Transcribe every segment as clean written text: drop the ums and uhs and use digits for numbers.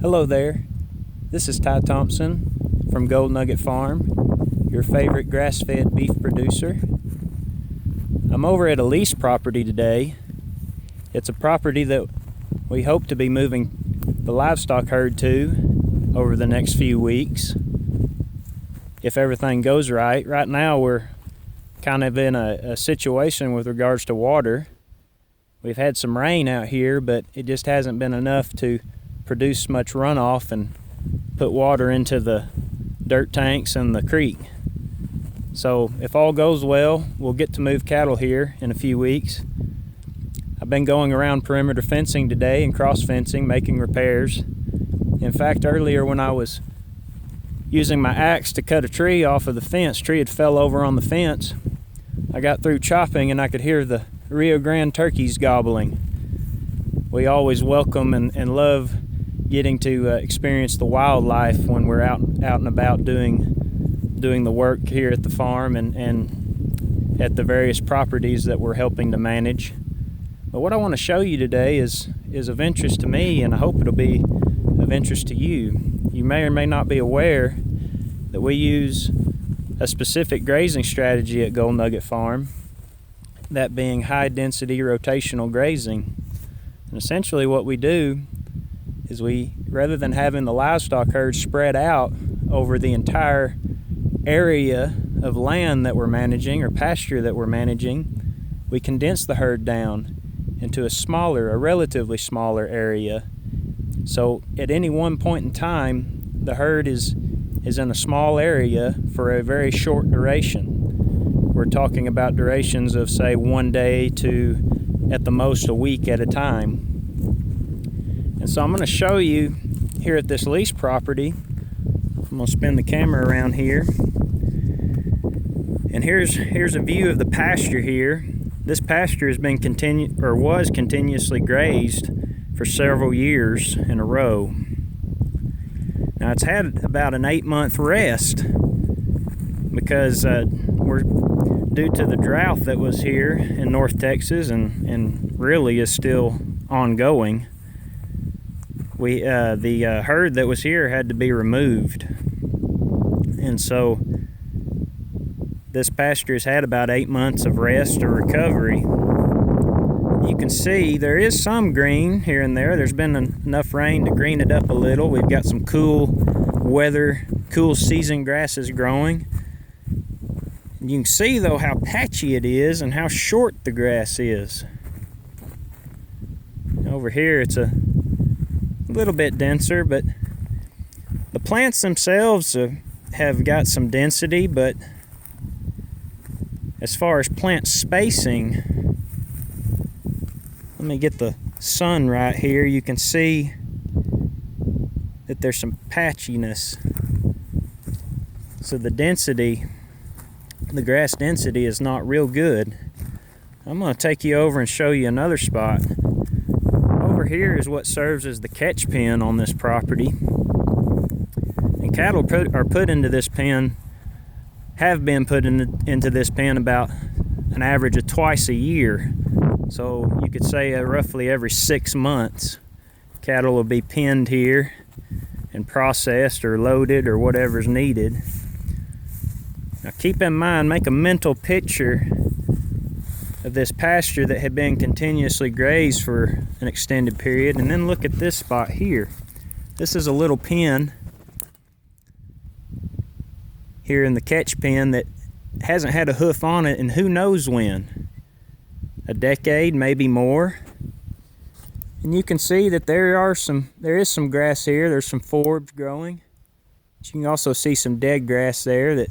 Hello there, this is Ty Thompson from Gold Nugget Farm, your favorite grass-fed beef producer. I'm over at a lease property today. It's a property that we hope to be moving the livestock herd to over the next few weeks, if everything goes right. Right now we're kind of in a situation with regards to water. We've had some rain out here, but it just hasn't been enough to produce much runoff and put water into the dirt tanks and the creek. So if all goes well, we'll get to move cattle here in a few weeks. I've been going around perimeter fencing today and cross fencing, making repairs. In fact, earlier when I was using my axe to cut a tree off of the fence, tree had fell over on the fence. I got through chopping and I could hear the Rio Grande turkeys gobbling. We always welcome and love getting to experience the wildlife when we're out and about doing the work here at the farm and at the various properties that we're helping to manage. But what I want to show you today is of interest to me, and I hope it'll be of interest to you. You may or may not be aware that we use a specific grazing strategy at Gold Nugget Farm, that being high density rotational grazing. And essentially what we do is rather than having the livestock herd spread out over the entire area of land that we're managing or pasture that we're managing, we condense the herd down into a relatively smaller area. So at any one point in time, the herd is in a small area for a very short duration. We're talking about durations of, say, 1 day to at the most a week at a time. And so I'm going to show you here at this lease property. I'm going to spin the camera around here. And here's a view of the pasture here. This pasture has been was continuously grazed for several years in a row. Now it's had about an 8-month rest because we're due to the drought that was here in North Texas and really is still ongoing. The herd that was here had to be removed, and so this pasture has had about 8 months of rest or recovery. You can see there is some green here and there. There's been enough rain to green it up a little. We've got some cool season grasses growing. You can see though how patchy it is and how short the grass is. Over here it's a little bit denser, but the plants themselves have got some density, but as far as plant spacing, let me get the sun right here. You can see that there's some patchiness. So the grass density is not real good. I'm going to take you over and show you another spot. Over here is what serves as the catch pen on this property. And cattle are put into this pen, have been put into this pen about an average of twice a year. So you could say roughly every 6 months, cattle will be penned here and processed or loaded or whatever's needed. Now keep in mind, make a mental picture of this pasture that had been continuously grazed for an extended period, and then look at this spot here. This is a little pen here in the catch pen that hasn't had a hoof on it in who knows when. A decade, maybe more. And you can see that there is some grass here. There's some forbs growing. But you can also see some dead grass there that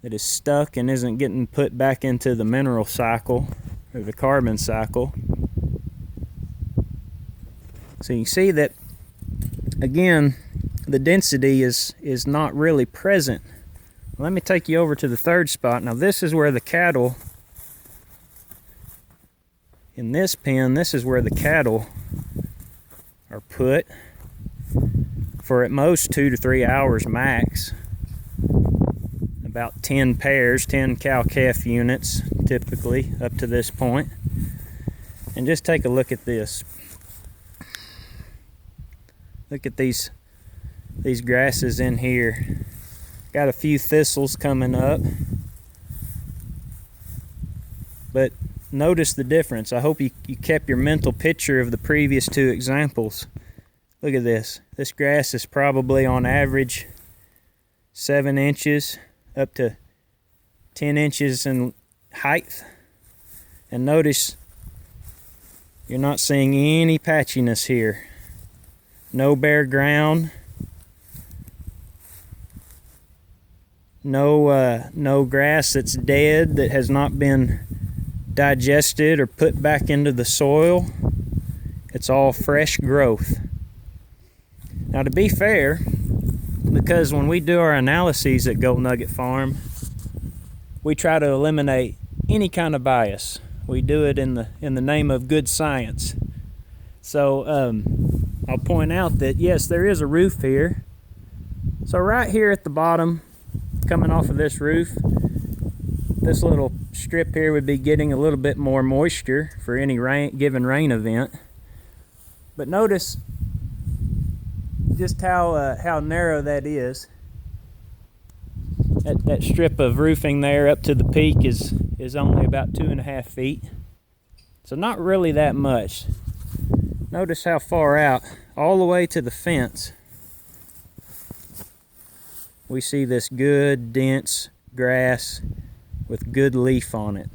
is stuck and isn't getting put back into the mineral cycle or the carbon cycle. So you can see that, again, the density is not really present. Let me take you over to the third spot. Now this is where the cattle, in this pen, this is where the cattle are put for at most 2 to 3 hours max. About 10 pairs, 10 cow-calf units typically up to this point. And just take a look at this. Look at these grasses in here. Got a few thistles coming up. But notice the difference. I hope you kept your mental picture of the previous two examples. Look at this. This grass is probably on average 7 inches up to 10 inches in height. And notice you're not seeing any patchiness here. No bare ground. No grass that's dead that has not been digested or put back into the soil. It's all fresh growth. Now, to be fair, because when we do our analyses at Gold Nugget Farm, we try to eliminate any kind of bias. We do it in the name of good science. So I'll point out that yes, there is a roof here. So right here at the bottom, coming off of this roof, this little strip here would be getting a little bit more moisture for any given rain event. But notice just how narrow that is. That strip of roofing there up to the peak is only about 2.5 feet. So not really that much. Notice how far out, all the way to the fence, we see this good dense grass with good leaf on it.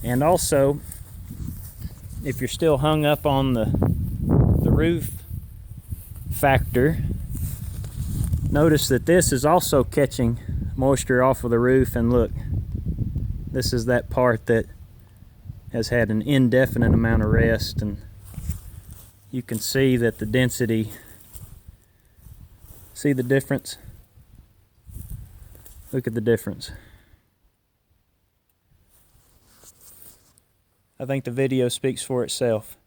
And also, if you're still hung up on the roof factor, notice that this is also catching moisture off of the roof. And look, this is that part that has had an indefinite amount of rest, and you can see that the density, see the difference? Look at the difference. I think the video speaks for itself.